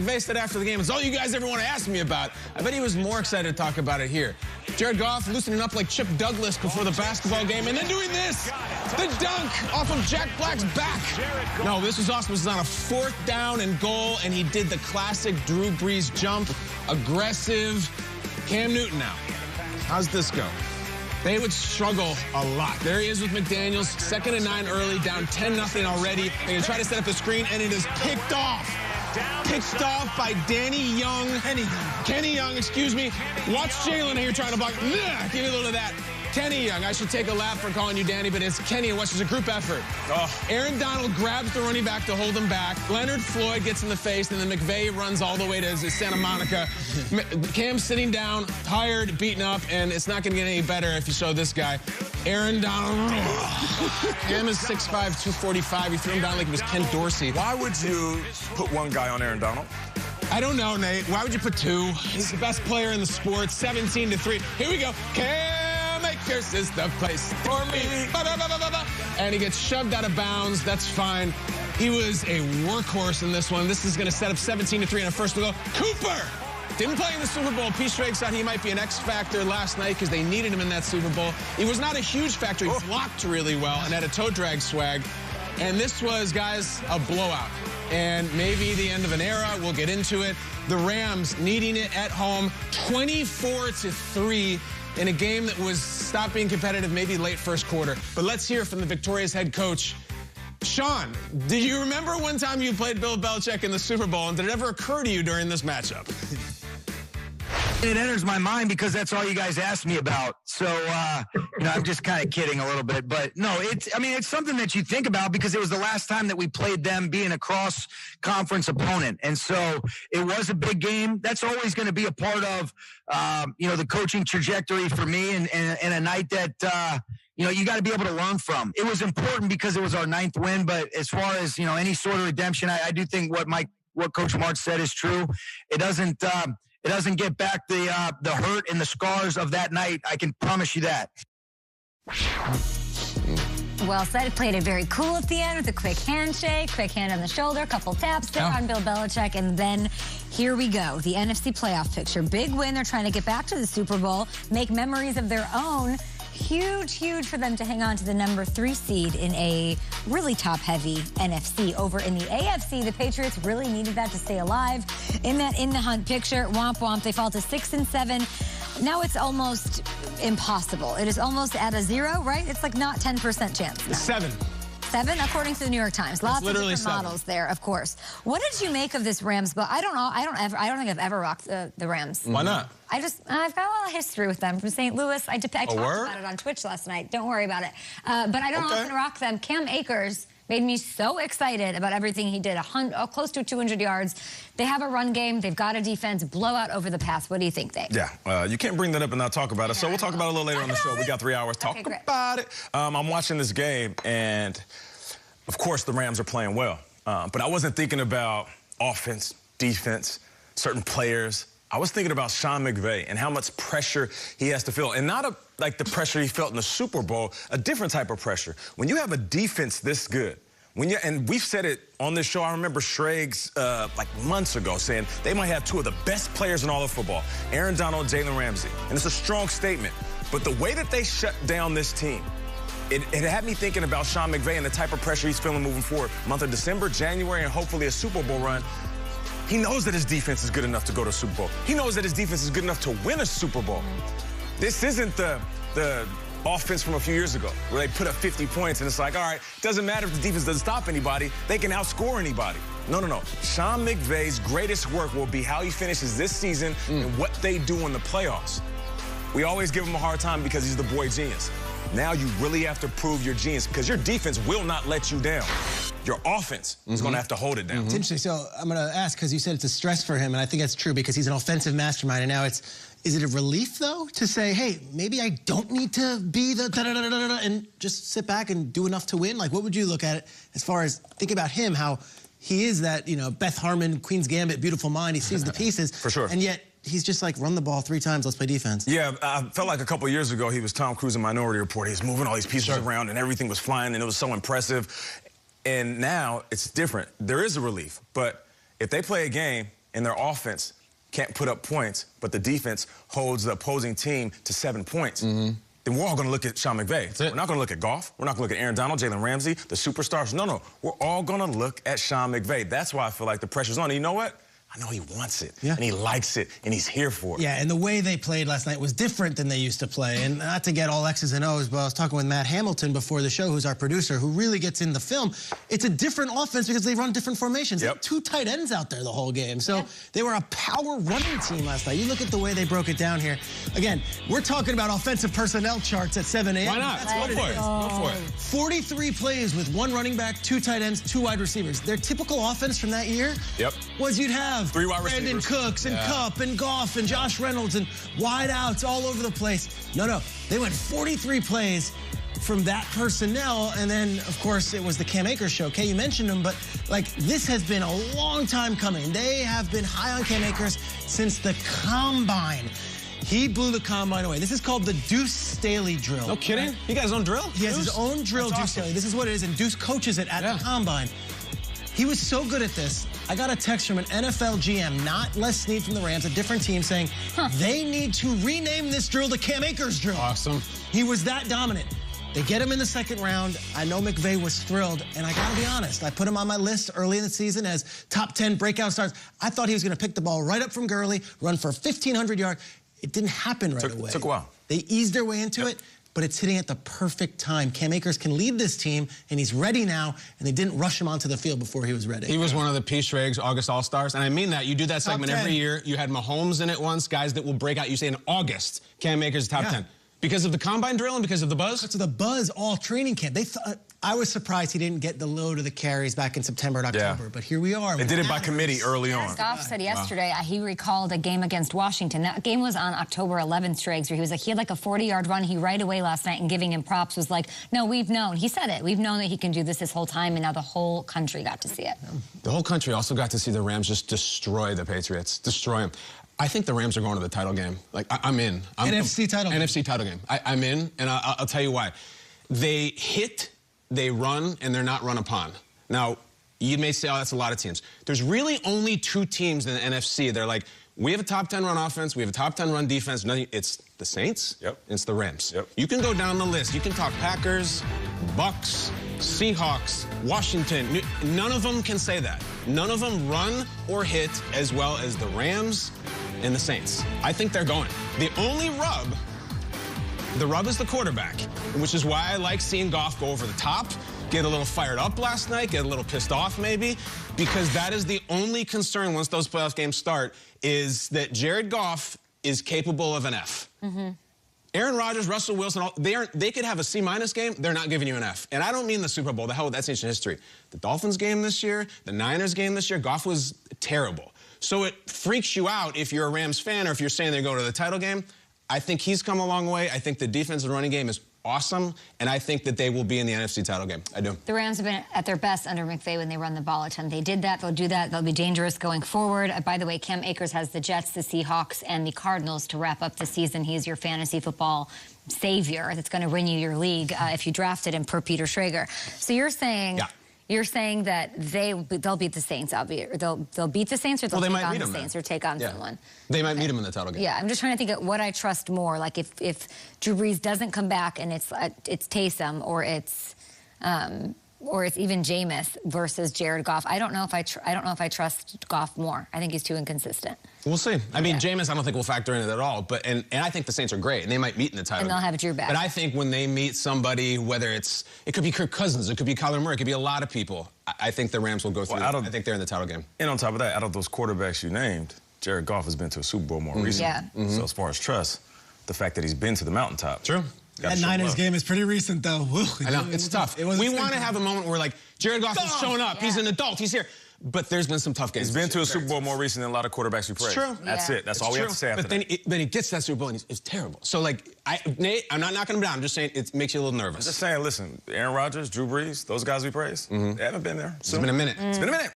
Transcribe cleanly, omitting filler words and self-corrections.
McVay said after the game, it's all you guys ever want to ask me about. I bet he was more excited to talk about it here. Jared Goff loosening up like Chip Douglas before the basketball game, and then doing this, the dunk off of Jack Black's back. No, this was awesome. This was on a 4th down and goal, and he did the classic Drew Brees jump, aggressive. Cam Newton now. How's this go? They would struggle a lot. There he is with McDaniels, 2nd and 9 early, down 10-0 already. They're going to try to set up the screen, and it is picked off. Picked off by Danny Young. Kenny Young, excuse me. Watch Jalen here trying to block. Give me a little of that. Kenny Young, I should take a lap for calling you Danny, but it's Kenny. Watch, it's a group effort. Aaron Donald grabs the running back to hold him back. Leonard Floyd gets in the face, and then McVay runs all the way to Santa Monica. Cam's sitting down, tired, beaten up, and it's not going to get any better if you show this guy. Aaron Donald. Cam is 6'5", 245. He threw him down like it was Ken Dorsey. Why would you put one guy on Aaron Donald? I don't know, Nate. Why would you put 2? He's the best player in the sport, 17-3. Here we go. Cam Akers is the place for me. And he gets shoved out of bounds. That's fine. He was a workhorse in this one. This is going to set up 17-3 on a first goal. Cooper didn't play in the Super Bowl. Pete Schrager thought he might be an X factor last night because they needed him in that Super Bowl. He was not a huge factor. He blocked really well and had a toe drag swag. And this was, guys, a blowout. And maybe the end of an era. We'll get into it. The Rams needing it at home, 24-3 in a game that was stopped being competitive maybe late first quarter. But let's hear from the victorious head coach. Sean, do you remember one time you played Bill Belichick in the Super Bowl, and did it ever occur to you during this matchup? It enters my mind because that's all you guys asked me about. So, I'm just kind of kidding a little bit. But, no, it's something that you think about because it was the last time that we played them being a cross-conference opponent. And so it was a big game. That's always going to be a part of, the coaching trajectory for me and a night that, you got to be able to learn from. It was important because it was our 9th win. But as far as, any sort of redemption, I do think what Coach March said is true. It doesn't get back the hurt and the scars of that night. I can promise you that. Well said. Played it very cool at the end with a quick handshake, quick hand on the shoulder, couple taps there on Bill Belichick, and then here we go. The NFC playoff picture. Big win. They're trying to get back to the Super Bowl, make memories of their own. Huge for them to hang on to the number 3 seed in a really top-heavy NFC. Over in the AFC, the Patriots really needed that to stay alive. In the hunt picture, womp, they fall to 6-7. Now it's almost impossible. It is almost at a 0, right? It's like not 10% chance now. 7. 7, according to the New York Times. Lots of different models there, of course. What did you make of this Rams? But I don't know. I don't think I've ever rocked the Rams. Why not? I've got a lot of history with them from St. Louis. I talked about it on Twitch last night. Don't worry about it. But I don't often rock them. Cam Akers made me so excited about everything he did. Close to 200 yards. They have a run game. They've got a defense. Blowout over the pass. What do you think, Dave? Yeah, you can't bring that up and not talk about it. So we'll talk about it a little later on the show. We got 3 hours. Talk about it. I'm watching this game, and of course the Rams are playing well. But I wasn't thinking about offense, defense, certain players. I was thinking about Sean McVay and how much pressure he has to feel. And not like the pressure he felt in the Super Bowl, a different type of pressure. When you have a defense this good, and we've said it on this show, I remember Schrags like months ago saying they might have 2 of the best players in all of football, Aaron Donald, Jalen Ramsey. And it's a strong statement. But the way that they shut down this team, it had me thinking about Sean McVay and the type of pressure he's feeling moving forward. Month of December, January, and hopefully a Super Bowl run. He knows that his defense is good enough to go to a Super Bowl. He knows that his defense is good enough to win a Super Bowl. This isn't the offense from a few years ago where they put up 50 points and it's like, all right, doesn't matter if the defense doesn't stop anybody. They can outscore anybody. No. Sean McVay's greatest work will be how he finishes this season and what they do in the playoffs. We always give him a hard time because he's the boy genius. Now you really have to prove your genius because your defense will not let you down. Your offense is going to have to hold it down. It's interesting. So I'm going to ask because you said it's a stress for him, and I think that's true because he's an offensive mastermind. And now is it a relief, though, to say, hey, maybe I don't need to be the da-da-da-da-da-da and just sit back and do enough to win? Like, what would you look at it as far as think about him, how he is that, Beth Harmon, Queen's Gambit, beautiful mind. He sees the pieces. For sure. And yet he's just like, run the ball 3 times, let's play defense. Yeah, I felt like a couple of years ago he was Tom Cruise in Minority Report. He was moving all these pieces around and everything was flying and it was so impressive. And now it's different. There is a relief. But if they play a game and their offense can't put up points, but the defense holds the opposing team to 7 points, then we're all going to look at Sean McVay. We're not going to look at Goff. We're not going to look at Aaron Donald, Jalen Ramsey, the superstars. No. We're all going to look at Sean McVay. That's why I feel like the pressure's on. And you know what? I know he wants it, and he likes it, and he's here for it. Yeah, and the way they played last night was different than they used to play. And not to get all X's and O's, but I was talking with Matt Hamilton before the show, who's our producer, who really gets in the film. It's a different offense because they run different formations. They had 2 tight ends out there the whole game. So they were a power running team last night. You look at the way they broke it down here. Again, we're talking about offensive personnel charts at 7 a.m. Why not? Go for it. Go for it. 43 plays with 1 running back, 2 tight ends, 2 wide receivers. Their typical offense from that year was you'd have 3 wide receivers. Brandon Cooks and Kupp and Goff and Josh Reynolds and wide outs all over the place. No. They went 43 plays from that personnel, and then, of course, it was the Cam Akers show. Okay, you mentioned him, but, like, this has been a long time coming. They have been high on Cam Akers since the Combine. He blew the Combine away. This is called the Deuce Staley drill. No kidding? He got his own drill? He has his own drill, Deuce Staley. This is what it is, and Deuce coaches it at the Combine. He was so good at this. I got a text from an NFL GM, not Les Snead from the Rams, a different team, saying they need to rename this drill the Cam Akers drill. Awesome. He was that dominant. They get him in the 2nd round. I know McVay was thrilled, and I got to be honest. I put him on my list early in the season as top 10 breakout stars. I thought he was going to pick the ball right up from Gurley, run for 1,500 yards. It didn't happen right away. Took a while. They eased their way into it. But it's hitting at the perfect time. Cam Akers can lead this team, and he's ready now, and they didn't rush him onto the field before he was ready. He was one of the P. Schrags August All-Stars, and I mean that. You do that segment every year. You had Mahomes in it once, guys that will break out. You say in August, Cam Akers top 10. Because of the Combine drill and because of the buzz? Because of the buzz all training camp. They thought, I was surprised he didn't get the load of the carries back in September and October, but here we are. They did it by committee early on. Goff said yesterday he recalled a game against Washington. That game was on October 11th, Strags, where he was like, he had like a 40-yard run. He right away last night, and giving him props was like, no, we've known. He said it. We've known that he can do this whole time, and now the whole country got to see it. The whole country also got to see the Rams just destroy the Patriots, destroy them. I think the Rams are going to the title game. Like, I'm in. NFC title game. NFC title game. I'm in, and I'll tell you why. They hit, they run, and they're not run upon. Now, you may say, oh, that's a lot of teams. There's really only 2 teams in the NFC. They're like, we have a top 10 run offense, we have a top 10 run defense. It's the Saints, it's the Rams. You can go down the list. You can talk Packers, Bucks, Seahawks, Washington. None of them can say that. None of them run or hit as well as the Rams and the Saints. I think they're going. The only rub, is the quarterback, which is why I like seeing Goff go over the top, get a little fired up last night, get a little pissed off maybe, because that is the only concern once those playoff games start, is that Jared Goff is capable of an F. Aaron Rodgers, Russell Wilson, they could have a C- game. They're not giving you an F. And I don't mean the Super Bowl. The hell, that's ancient history. The Dolphins game this year, the Niners game this year, Goff was terrible. So it freaks you out if you're a Rams fan or if you're saying they're going to the title game. I think he's come a long way. I think the defense and running game is awesome, and I think that they will be in the NFC title game. I do. The Rams have been at their best under McVay when they run the ball a ton. They did that. They'll do that. They'll be dangerous going forward. By the way, Cam Akers has the Jets, the Seahawks, and the Cardinals to wrap up the season. He's your fantasy football savior that's going to win you your league if you drafted him per Peter Schrager. So you're saying... You're saying that they'll beat the Saints, albeit they'll beat the Saints, or they'll take on the Saints, or take on someone. They might meet them in the title game. Yeah, I'm just trying to think of what I trust more. Like if Drew Brees doesn't come back and it's Taysom or it's even Jameis versus Jared Goff. I don't know if I trust Goff more. I think he's too inconsistent. We'll see. I mean, Jameis, I don't think will factor in it at all. But and I think the Saints are great, and they might meet in the title. And they'll have Drew back. But I think when they meet somebody, whether it could be Kirk Cousins, it could be Kyler Murray, it could be a lot of people. I think the Rams will go through. I think they're in the title game. And on top of that, out of those quarterbacks you named, Jared Goff has been to a Super Bowl more recently. So as far as trust, the fact that he's been to the mountaintop. True. That Niners game is pretty recent, though. I know, it's tough. We want to have a moment where, like, Jared Goff is showing up. He's an adult. He's here. But there's been some tough games. He's been to a Super Bowl more recently than a lot of quarterbacks we praise. True. That's it. That's all we have to say after that. But then he gets to that Super Bowl, and it's terrible. So, like, Nate, I'm not knocking him down. I'm just saying it makes you a little nervous. I'm just saying, listen, Aaron Rodgers, Drew Brees, those guys we praise, they haven't been there. It's been a minute. It's been a minute.